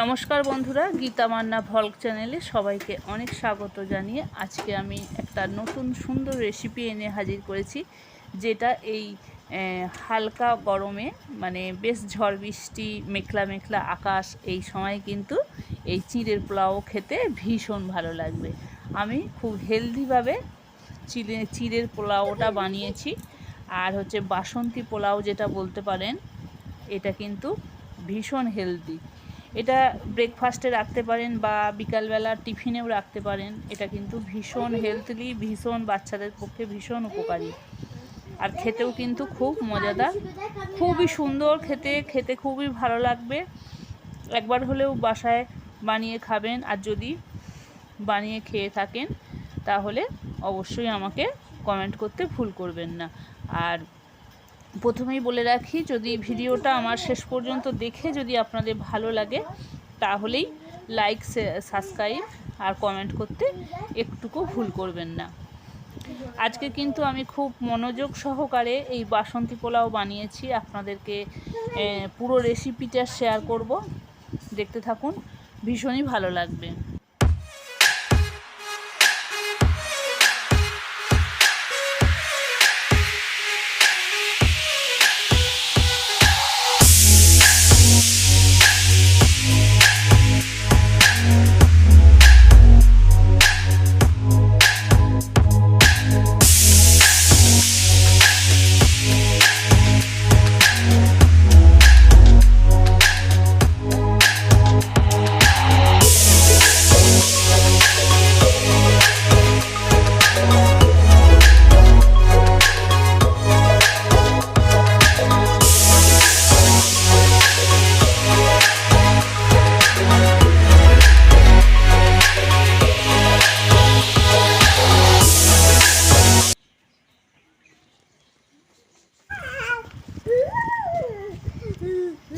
নমস্কার বন্ধুরা, গীতা মান্না ভ্লগ চ্যানেলে সবাইকে অনেক স্বাগত জানিয়ে আজকে আমি একটা নতুন সুন্দর রেসিপি এনে হাজির করেছি, যেটা এই হালকা গরমে মানে বেশ ঝড় বৃষ্টি মেঘলা মেঘলা আকাশ এই সময় কিন্তু এই চিঁড়ের পোলাও খেতে ভীষণ ভালো লাগবে। আমি খুব হেলদিভাবে চিঁড়ের পোলাওটা বানিয়েছি। আর হচ্ছে বাসন্তী পোলাও যেটা বলতে পারেন, এটা কিন্তু ভীষণ হেলদি। এটা ব্রেকফাস্টে রাখতে পারেন বা বিকালবেলা টিফিনেও রাখতে পারেন। এটা কিন্তু ভীষণ হেলদি, ভীষণ বাচ্চাদের পক্ষে ভীষণ উপকারী। আর খেতেও কিন্তু খুব মজাদার, খুবই সুন্দর খেতে খুবই ভালো লাগবে। একবার হলেও বাসায় বানিয়ে খাবেন। আর যদি বানিয়ে খেয়ে থাকেন তাহলে অবশ্যই আমাকে কমেন্ট করতে ভুল করবেন না। আর প্রথমেই বলে রাখি, যদি ভিডিওটা আমার শেষ পর্যন্ত দেখে যদি আপনাদের ভালো লাগে তাহলেই লাইক, সাবস্ক্রাইব আর কমেন্ট করতে একটুকু ভুল করবেন না। আজকে কিন্তু আমি খুব মনোযোগ সহকারে এই বাসন্তী পোলাও বানিয়েছি। আপনাদেরকে পুরো রেসিপিটা শেয়ার করব, দেখতে থাকুন, ভীষণই ভালো লাগবে।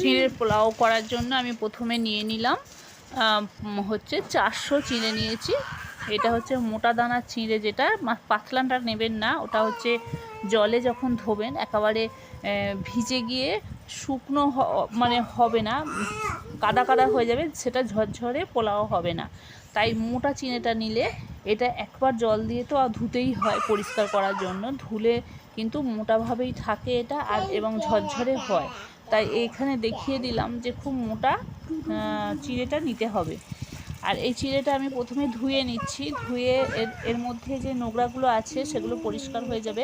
চিঁড়ের পোলাও করার জন্য আমি প্রথমে নিয়ে নিলাম হচ্ছে 400 চিঁড়ে নিয়েছি। এটা হচ্ছে মোটা দানার চিঁড়ে, যেটা পাতলাটা নেবেন না। ওটা হচ্ছে জলে যখন ধোবেন একেবারে ভিজে গিয়ে শুকনো মানে হবে না, কাদা কাদা হয়ে যাবে, সেটা ঝরঝরে পোলাও হবে না। তাই মোটা চিঁড়েটা নিলে এটা একবার জল দিয়ে তো ধুতেই হয় পরিষ্কার করার জন্য, ধুলে কিন্তু মোটাভাবেই থাকে এটা আর এবং ঝরঝরে হয়। তাই এইখানে দেখিয়ে দিলাম যে খুব মোটা চিঁড়েটা নিতে হবে। আর এই চিঁড়েটা আমি প্রথমে ধুয়ে নিচ্ছি। ধুয়ে এর মধ্যে যে নোংরাগুলো আছে সেগুলো পরিষ্কার হয়ে যাবে।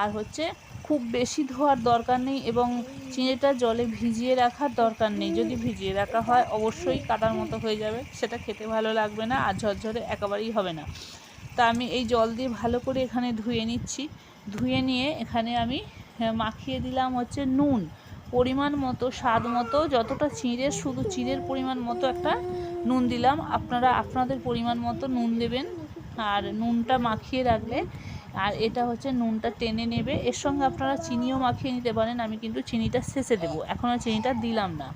আর হচ্ছে খুব বেশি ধোয়ার দরকার নেই এবং চিঁড়েটা জলে ভিজিয়ে রাখার দরকার নেই। যদি ভিজিয়ে রাখা হয় অবশ্যই কাদার মতো হয়ে যাবে, সেটা খেতে ভালো লাগবে না আর ঝরঝরে একেবারেই হবে না। তা আমি এই জল দিয়ে ভালো করে এখানে ধুয়ে নিচ্ছি। ধুয়ে নিয়ে এখানে আমি মাখিয়ে দিলাম হচ্ছে নুন, পরিমাণ মতো, স্বাদ মতো, যতটা চিঁড়ের শুধু চিঁড়ের পরিমাণ মতো একটা নুন দিলাম। আপনারা আপনাদের পরিমাণ মতো নুন দেবেন। আর নুনটা মাখিয়ে রাখলে আর এটা হচ্ছে নুনটা টেনে নেবে। এর সঙ্গে আপনারা চিনিও মাখিয়ে নিতে পারেন, আমি কিন্তু চিনিটা শেষে দেবো, এখন আর চিনিটা দিলাম না।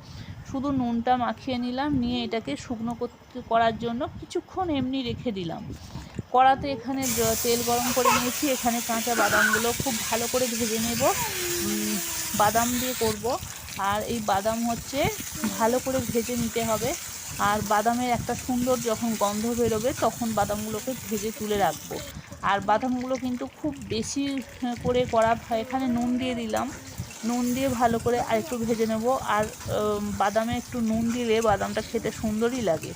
শুধু নুনটা মাখিয়ে নিলাম, নিয়ে এটাকে শুকনো করার জন্য কিছুক্ষণ এমনি রেখে দিলাম। কড়াতে এখানে তেল গরম করে নিয়েছি। এখানে কাঁচা বাদামগুলো খুব ভালো করে ভেজে নেব, বাদাম দিয়ে করব। আর এই বাদাম হচ্ছে ভালো করে ভেজে নিতে হবে। আর বাদামের একটা সুন্দর যখন গন্ধ বেরোবে তখন বাদামগুলোকে ভেজে তুলে রাখবো। আর বাদামগুলো কিন্তু খুব বেশি করে করা, এখানে নুন দিয়ে দিলাম, নুন দিয়ে ভালো করে আর একটু ভেজে নেব। আর বাদামে একটু নুন দিলে বাদামটা খেতে সুন্দরই লাগে,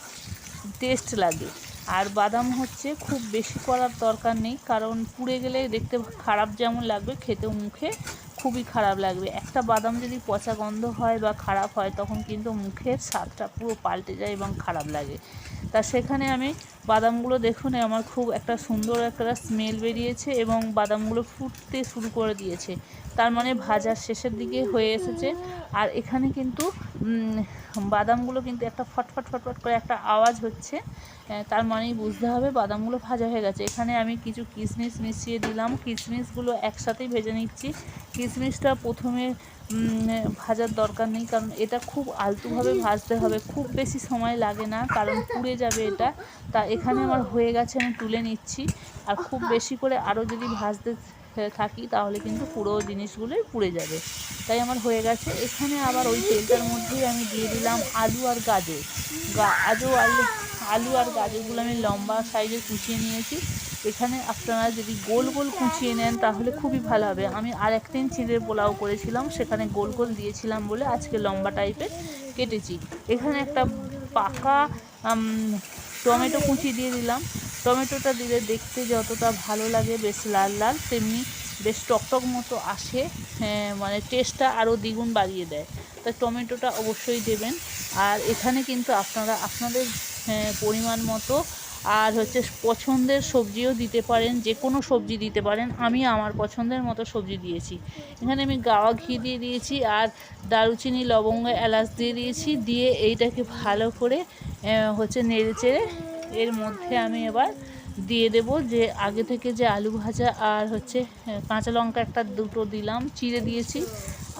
টেস্ট লাগে। আর বাদাম হচ্ছে খুব বেশি করার দরকার নেই, কারণ পুড়ে গেলে দেখতে খারাপ যেমন লাগবে, খেতেও মুখে খুবই খারাপ লাগবে। একটা বাদাম যদি পচা গন্ধ হয় বা খারাপ হয় তখন কিন্তু মুখের স্বাদটা পুরো পাল্টে যায় এবং খারাপ লাগে। তা সেখানে আমি বাদামগুলো দেখুন আমার খুব একটা সুন্দর একটা স্মেল বেরিয়েছে এবং বাদামগুলো ফুটতে শুরু করে দিয়েছে, তার মানে ভাজার শেষের দিকে হয়ে এসেছে। আর এখানে কিন্তু বাদামগুলো কিন্তু একটা ফটফট ফটফট করে একটা আওয়াজ হচ্ছে, তার মানেই বুঝতে হবে বাদামগুলো ভাজা হয়ে গেছে। এখানে আমি কিছু কিশমিশ মিশিয়ে দিলাম, কিশমিশগুলো একসাথেই ভেজে নিচ্ছি। কিশমিশটা প্রথমে ভাজার দরকার নেই, কারণ এটা খুব আলতুভাবে ভাজতে হবে, খুব বেশি সময় লাগে না, কারণ পুড়ে যাবে এটা। তা এখানে আমার হয়ে গেছে, আমি তুলে নিচ্ছি। আর খুব বেশি করে আরও যদি ভাজতে থাকি তাহলে কিন্তু পুরো জিনিসগুলোই পুড়ে যাবে। তাই আমার হয়ে গেছে। এখানে আবার ওই তেলটার মধ্যেই আমি দিয়ে দিলাম আলু আর গাজর। আলু আর গাজরগুলো আমি লম্বা সাইজে কুচিয়ে নিয়েছি। এখানে আপনারা যদি গোল গোল কুচিয়ে নেন তাহলে খুবই ভালো হবে। আমি আর একদিন চিঁড়ের পোলাও করেছিলাম, সেখানে গোল গোল দিয়েছিলাম বলে আজকে লম্বা টাইপের কেটেছি। এখানে একটা পাকা টমেটো কুচি দিয়ে দিলাম। টমেটোটা দিলে দেখতে যতটা ভালো লাগে, বেশ লাল লাল, তেমনি বেশ টকটক মতো আসে, মানে টেস্টটা আরও দ্বিগুণ বাড়িয়ে দেয়। তাই টমেটোটা অবশ্যই দেবেন। আর এখানে কিন্তু আপনারা আপনাদের পরিমাণ মতো আর পছন্দের সবজিও দিতে পারেন, যে কোনো সবজি দিতে পারেন। আমি আমার পছন্দের মতো সবজি দিয়েছি। এখানে আমি গাওয়া ঘি দিয়ে দিয়েছি আর দারুচিনি, লবঙ্গ, এলাচ দিয়ে দিয়েছি। দিয়ে এইটাকে ভালো করে নেড়ে চেড়ে এর মধ্যে আমি এবার দিয়ে দেব যে আগে থেকে যে আলু ভাজা আর কাঁচা লঙ্কা দুটো দিলাম, চিড়ে দিয়েছি।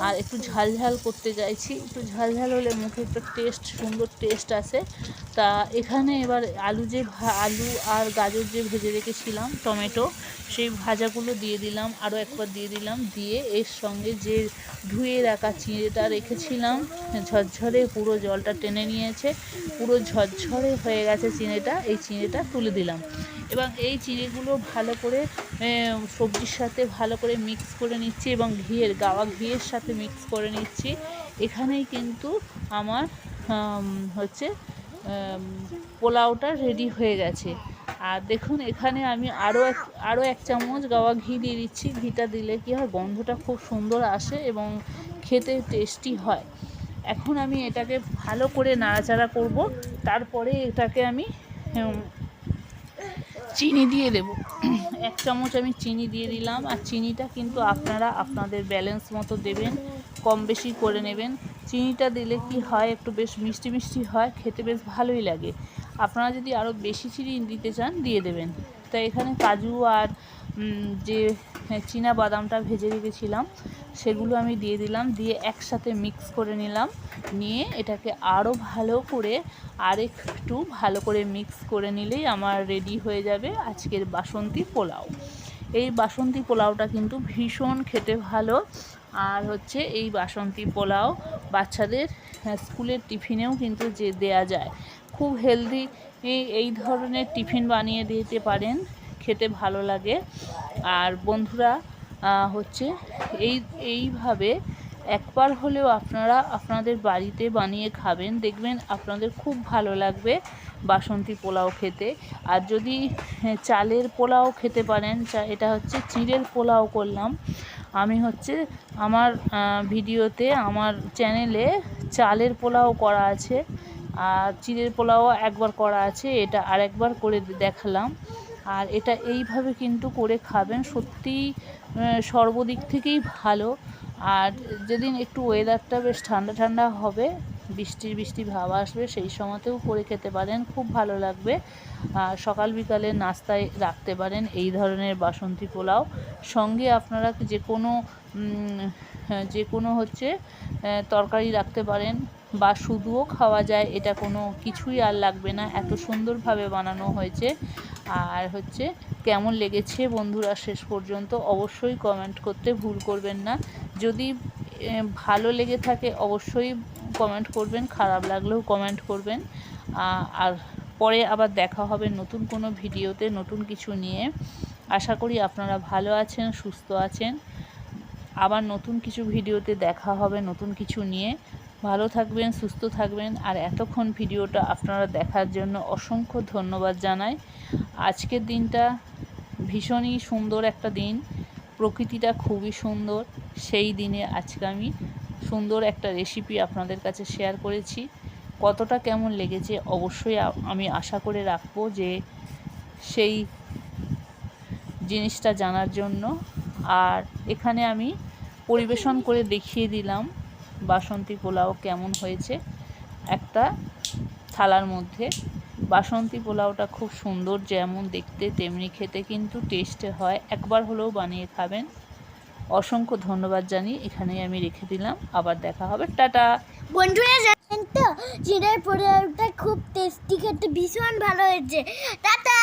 আর একটু ঝাল ঝাল করতে চাইছি, একটু ঝাল ঝাল হলে মুখে একটু সুন্দর টেস্ট আসে। তা এখানে এবার আলু আর গাজর যে ভেজে রেখেছিলাম, টমেটো, সেই ভাজাগুলো দিয়ে দিলাম, আরও একবার দিয়ে দিলাম। দিয়ে এর সঙ্গে যে ধুয়ে রাখা চিঁড়েটা রেখেছিলাম, ঝরঝরে পুরো জলটা টেনে নিয়েছে, পুরো ঝরঝরে হয়ে গেছে চিঁড়েটা। এই চিঁড়েটা তুলে দিলাম এবং এই চিঁড়েগুলো ভালো করে সবজির সাথে ভালো করে মিক্স করে নিচ্ছি এবং গাওয়া ঘিয়ের সাথে মিক্স করে নিচ্ছি। এখানেই কিন্তু আমার পোলাওটা রেডি হয়ে গেছে। আর দেখুন এখানে আমি আরও এক চামচ গাওয়া ঘি দিয়ে দিচ্ছি। ঘিটা দিলে কী হয়, গন্ধটা খুব সুন্দর আসে এবং খেতে টেস্টি হয়। এখন আমি এটাকে ভালো করে নাড়াচাড়া করব। তারপরে এটাকে আমি চিনি দিয়ে দেব। 1 চামচ আমি চিনি দিয়ে দিলাম। আর চিনিটা কিন্তু আপনারা আপনাদের ব্যালেন্স মতো দেবেন, কম বেশি করে নেবেন। চিনিটা দিলে কি হয়, একটু বেশ মিষ্টি মিষ্টি হয়, খেতে বেশ ভালোই লাগে। আপনারা যদি আরও বেশি চিনি দিতে চান দিয়ে দেবেন। তাই এখানে কাজু আর যে চীনা বাদামটা ভেজে রেখেছিলাম সেগুলো আমি দিয়ে দিলাম। দিয়ে একসাথে মিক্স করে নিলাম। নিয়ে এটাকে আরও ভালো করে একটু ভালো করে মিক্স করে নিলেই আমার রেডি হয়ে যাবে আজকের বাসন্তী পোলাও। এই বাসন্তী পোলাওটা কিন্তু ভীষণ খেতে ভালো। আর এই বাসন্তী পোলাও বাচ্চাদের স্কুলের টিফিনেও কিন্তু দেয়া যায়। খুব হেলদি এই ধরনের টিফিন বানিয়ে দিতে পারেন, খেতে ভালো লাগে। আর বন্ধুরা এইভাবে একবার হলেও আপনারা আপনাদের বাড়িতে বানিয়ে খাবেন, দেখবেন আপনাদের খুব ভালো লাগবে বাসন্তী পোলাও খেতে। আর যদি চালের পোলাও খেতে পারেন, এটা চিঁড়ের পোলাও করলাম আমি, আমার ভিডিওতে, আমার চ্যানেলে চালের পোলাও করা আছে আর চিঁড়ের পোলাও একবার করা আছে, এটা আরেকবার করে দেখালাম। আর এটা এইভাবে কিন্তু করে খাবেন, সত্যিই সর্বদিক থেকেই ভালো। আর যেদিন একটু ওয়েদারটা বেশ ঠান্ডা ঠান্ডা হবে, বৃষ্টি ভাব আসবে, সেই সময়তেও করে খেতে পারেন, খুব ভালো লাগবে। সকাল বিকালে নাস্তায় রাখতে পারেন এই ধরনের বাসন্তী পোলাও। সঙ্গে আপনারা যে কোনো তরকারি রাখতে পারেন বা শুধুও খাওয়া যায়, এটা কোনো কিছুই আর লাগবে না, এত সুন্দরভাবে বানানো হয়েছে। আর কেমন লেগেছে বন্ধুরা শেষ পর্যন্ত অবশ্যই কমেন্ট করতে ভুল করবেন না। যদি ভালো লেগে থাকে অবশ্যই কমেন্ট করবেন, খারাপ লাগলেও কমেন্ট করবেন। আর পরে আবার দেখা হবে নতুন কোনো ভিডিওতে, নতুন কিছু নিয়ে। আশা করি আপনারা ভালো আছেন, সুস্থ আছেন। আবার নতুন কিছু ভিডিওতে দেখা হবে নতুন কিছু নিয়ে। ভালো থাকবেন, সুস্থ থাকবেন। আর এতক্ষণ ভিডিওটা আপনারা দেখার জন্য অসংখ্য ধন্যবাদ জানাই। আজকের দিনটা ভীষণই সুন্দর একটা দিন, প্রকৃতিটা খুবই সুন্দর। সেই দিনে আজকে আমি সুন্দর একটা রেসিপি আপনাদের কাছে শেয়ার করেছি। কতটা কেমন লেগেছে অবশ্যই আমি আশা করে রাখবো যে সেই জিনিসটা জানার জন্য। আর এখানে আমি পরিবেশন করে দেখিয়ে দিলাম বাসন্তী পোলাও কেমন হয়েছে একটা থালার মধ্যে। বাসন্তী পোলাওটা খুব সুন্দর, যেমন দেখতে তেমনি খেতে কিন্তু টেস্টে হয়। একবার হলেও বানিয়ে খাবেন। অসংখ্য ধন্যবাদ জানিয়ে এখানেই আমি রেখে দিলাম। আবার দেখা হবে, টাটা। বন্ধুরা জানেন তো চিড়ের পোলাওটা খুব টেস্টি, খেতে ভীষণ ভালো হয়েছে। টাটা।